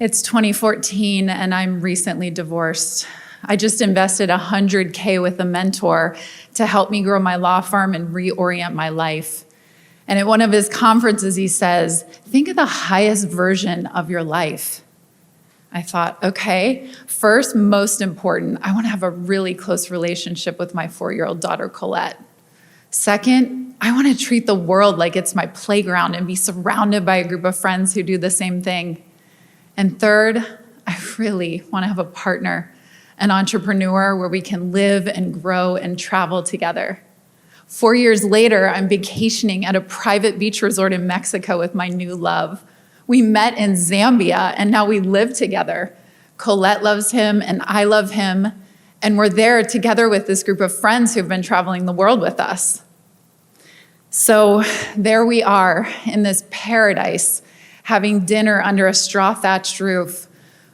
It's 2014 and I'm recently divorced. I just invested $100K with a mentor to help me grow my law firm and reorient my life. And at one of his conferences, he says, think of the highest version of your life. I thought, okay, first, most important, I want to have a really close relationship with my 4-year-old daughter, Colette. Second, I want to treat the world like it's my playground and be surrounded by a group of friends who do the same thing. And third, I really want to have a partner, an entrepreneur where we can live and grow and travel together. 4 years later, I'm vacationing at a private beach resort in Mexico with my new love. We met in Zambia, and now we live together. Colette loves him, and I love him, and we're there together with this group of friends who've been traveling the world with us. So there we are in this paradise, having dinner under a straw-thatched roof,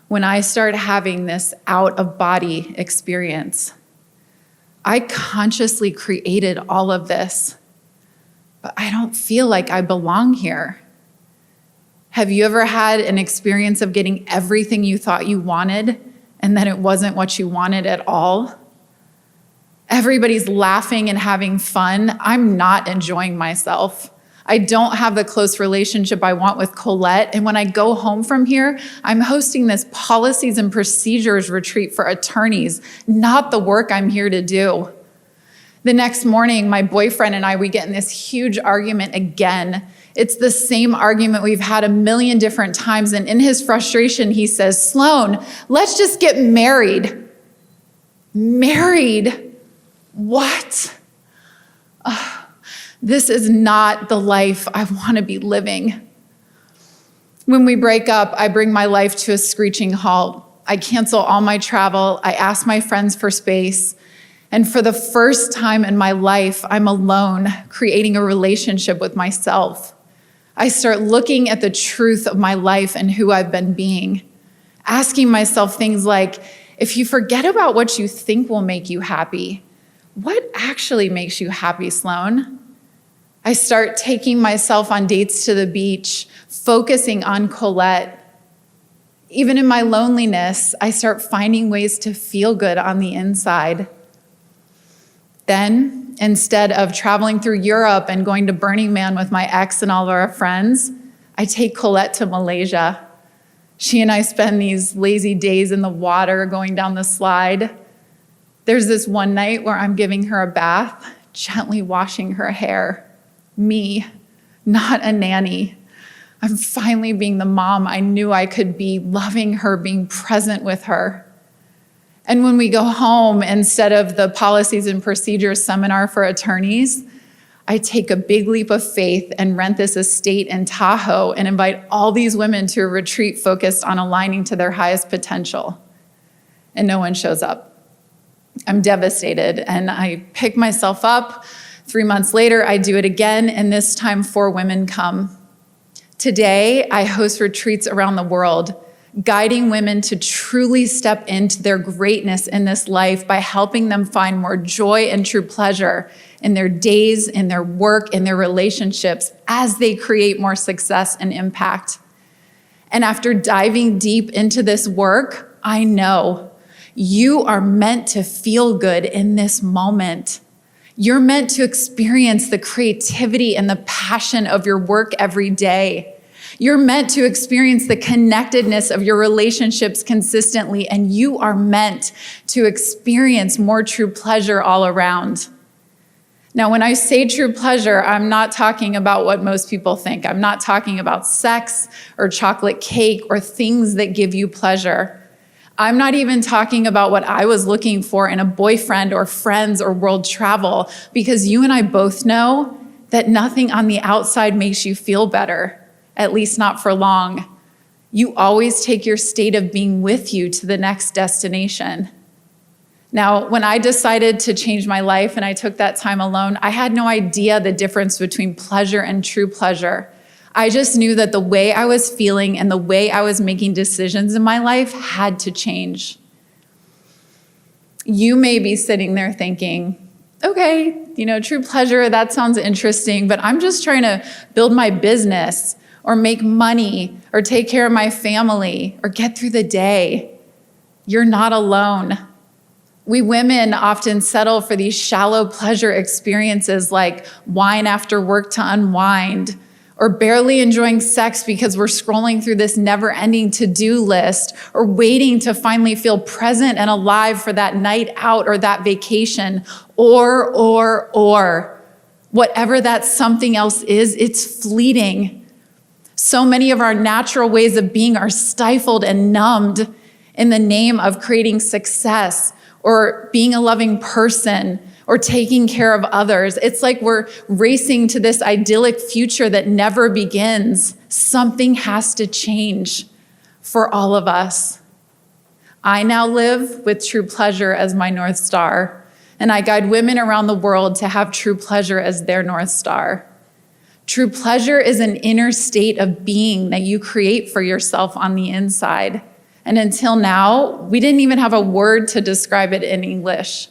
when I start having this out-of-body experience. I consciously created all of this, but I don't feel like I belong here. Have you ever had an experience of getting everything you thought you wanted, and then it wasn't what you wanted at all? Everybody's laughing and having fun. I'm not enjoying myself. I don't have the close relationship I want with Colette. And when I go home from here, I'm hosting this policies and procedures retreat for attorneys, not the work I'm here to do. The next morning, my boyfriend and I, we get in this huge argument again. It's the same argument we've had a million different times. And in his frustration, he says, Sloane, let's just get married. Married? What? This is not the life I want to be living. When we break up, I bring my life to a screeching halt. I cancel all my travel. I ask my friends for space. And for the first time in my life, I'm alone, creating a relationship with myself. I start looking at the truth of my life and who I've been being, asking myself things like, if you forget about what you think will make you happy, what actually makes you happy, Sloane? I start taking myself on dates to the beach, focusing on Colette. Even in my loneliness, I start finding ways to feel good on the inside. Then, instead of traveling through Europe and going to Burning Man with my ex and all of our friends, I take Colette to Malaysia. She and I spend these lazy days in the water going down the slide. There's this one night where I'm giving her a bath, gently washing her hair. Me, not a nanny. I'm finally being the mom I knew I could be, loving her, being present with her. And when we go home, instead of the policies and procedures seminar for attorneys, I take a big leap of faith and rent this estate in Tahoe and invite all these women to a retreat focused on aligning to their highest potential. And no one shows up. I'm devastated, and I pick myself up. 3 months later, I do it again, and this time 4 women come. Today, I host retreats around the world, guiding women to truly step into their greatness in this life by helping them find more joy and true pleasure in their days, in their work, in their relationships, as they create more success and impact. And after diving deep into this work, I know you are meant to feel good in this moment. You're meant to experience the creativity and the passion of your work every day. You're meant to experience the connectedness of your relationships consistently, and you are meant to experience more true pleasure all around. Now, when I say true pleasure, I'm not talking about what most people think. I'm not talking about sex or chocolate cake or things that give you pleasure. I'm not even talking about what I was looking for in a boyfriend or friends or world travel, because you and I both know that nothing on the outside makes you feel better, at least not for long. You always take your state of being with you to the next destination. Now, when I decided to change my life and I took that time alone, I had no idea the difference between pleasure and true pleasure. I just knew that the way I was feeling and the way I was making decisions in my life had to change. You may be sitting there thinking, okay, true pleasure, that sounds interesting, but I'm just trying to build my business, or make money or take care of my family or get through the day. You're not alone. We women often settle for these shallow pleasure experiences like wine after work to unwind, or barely enjoying sex because we're scrolling through this never-ending to-do list, or waiting to finally feel present and alive for that night out or that vacation, or. Whatever that something else is, it's fleeting. So many of our natural ways of being are stifled and numbed in the name of creating success or being a loving person or taking care of others. It's like we're racing to this idyllic future that never begins. Something has to change for all of us. I now live with true pleasure as my North Star, and I guide women around the world to have true pleasure as their North Star. True pleasure is an inner state of being that you create for yourself on the inside. And until now, we didn't even have a word to describe it in English.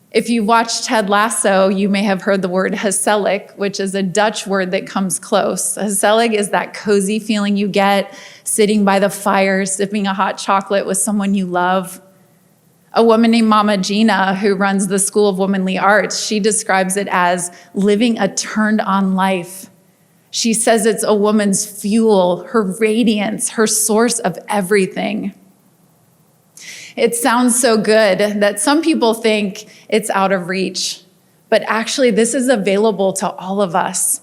If you watched Ted Lasso, you may have heard the word gezellig, which is a Dutch word that comes close. Gezellig is that cozy feeling you get sitting by the fire, sipping a hot chocolate with someone you love. A woman named Mama Gina, who runs the School of Womanly Arts, she describes it as living a turned-on life. She says it's a woman's fuel, her radiance, her source of everything. It sounds so good that some people think it's out of reach, but actually this is available to all of us.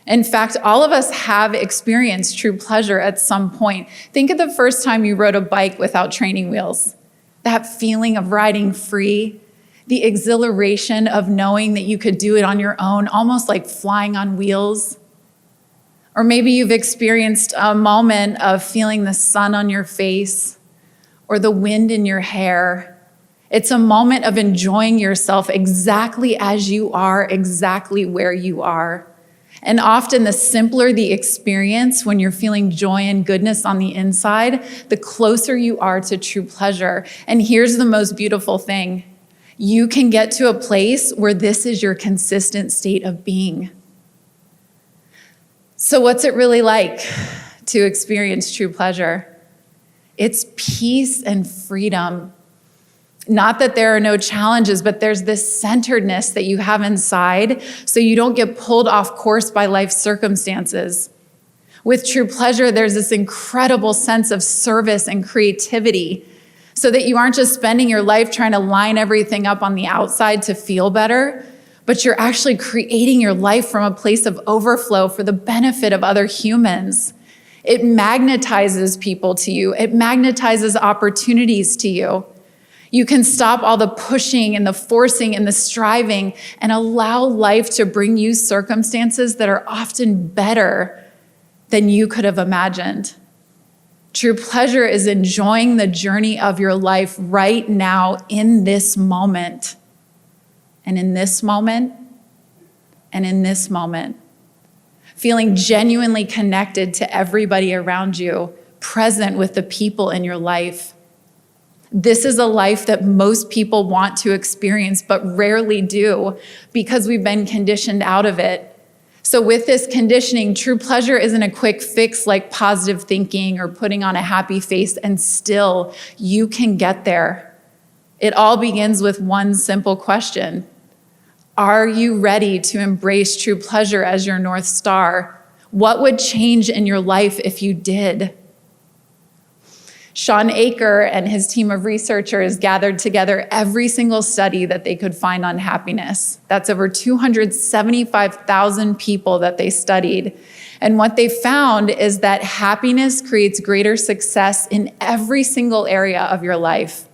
In fact, all of us have experienced true pleasure at some point. Think of the first time you rode a bike without training wheels. That feeling of riding free, the exhilaration of knowing that you could do it on your own, almost like flying on wheels. Or maybe you've experienced a moment of feeling the sun on your face or the wind in your hair. It's a moment of enjoying yourself exactly as you are, exactly where you are. And often the simpler the experience when you're feeling joy and goodness on the inside, the closer you are to true pleasure. And here's the most beautiful thing. You can get to a place where this is your consistent state of being. So what's it really like to experience true pleasure? It's peace and freedom. Not that there are no challenges, but there's this centeredness that you have inside so you don't get pulled off course by life circumstances. With true pleasure, there's this incredible sense of service and creativity so that you aren't just spending your life trying to line everything up on the outside to feel better, but you're actually creating your life from a place of overflow for the benefit of other humans. It magnetizes people to you. It magnetizes opportunities to you. You can stop all the pushing and the forcing and the striving and allow life to bring you circumstances that are often better than you could have imagined. True pleasure is enjoying the journey of your life right now in this moment. And in this moment, and in this moment. Feeling genuinely connected to everybody around you, present with the people in your life. This is a life that most people want to experience, but rarely do because we've been conditioned out of it. So with this conditioning, true pleasure isn't a quick fix like positive thinking or putting on a happy face, and still you can get there. It all begins with one simple question. Are you ready to embrace true pleasure as your North Star? What would change in your life if you did? Sean Aker and his team of researchers gathered together every single study that they could find on happiness. That's over 275,000 people that they studied. And what they found is that happiness creates greater success in every single area of your life.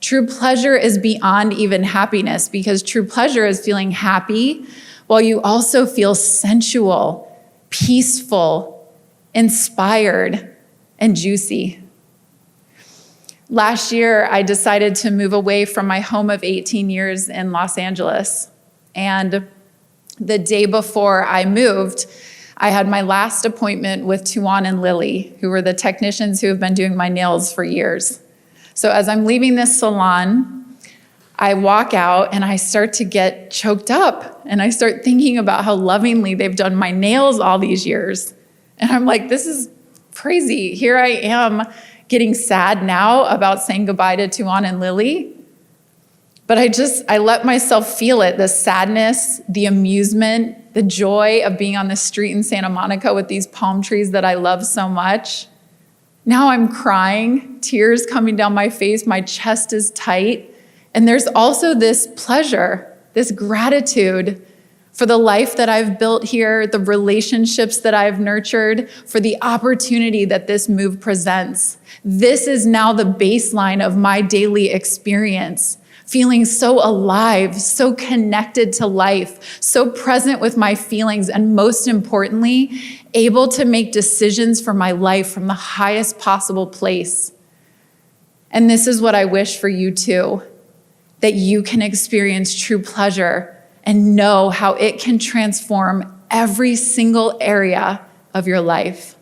True pleasure is beyond even happiness because true pleasure is feeling happy while you also feel sensual, peaceful, inspired, and juicy. Last year, I decided to move away from my home of 18 years in Los Angeles. And the day before I moved, I had my last appointment with Tuan and Lily, who were the technicians who have been doing my nails for years. So as I'm leaving this salon, I walk out and I start to get choked up. And I start thinking about how lovingly they've done my nails all these years. And I'm like, this is crazy. Here I am getting sad now about saying goodbye to Tuan and Lily. But I let myself feel it, the sadness, the amusement, the joy of being on the street in Santa Monica with these palm trees that I love so much. Now I'm crying, tears coming down my face, my chest is tight. And there's also this pleasure, this gratitude for the life that I've built here, the relationships that I've nurtured, for the opportunity that this move presents. This is now the baseline of my daily experience. Feeling so alive, so connected to life, so present with my feelings, and most importantly, able to make decisions for my life from the highest possible place. And this is what I wish for you too, that you can experience true pleasure and know how it can transform every single area of your life.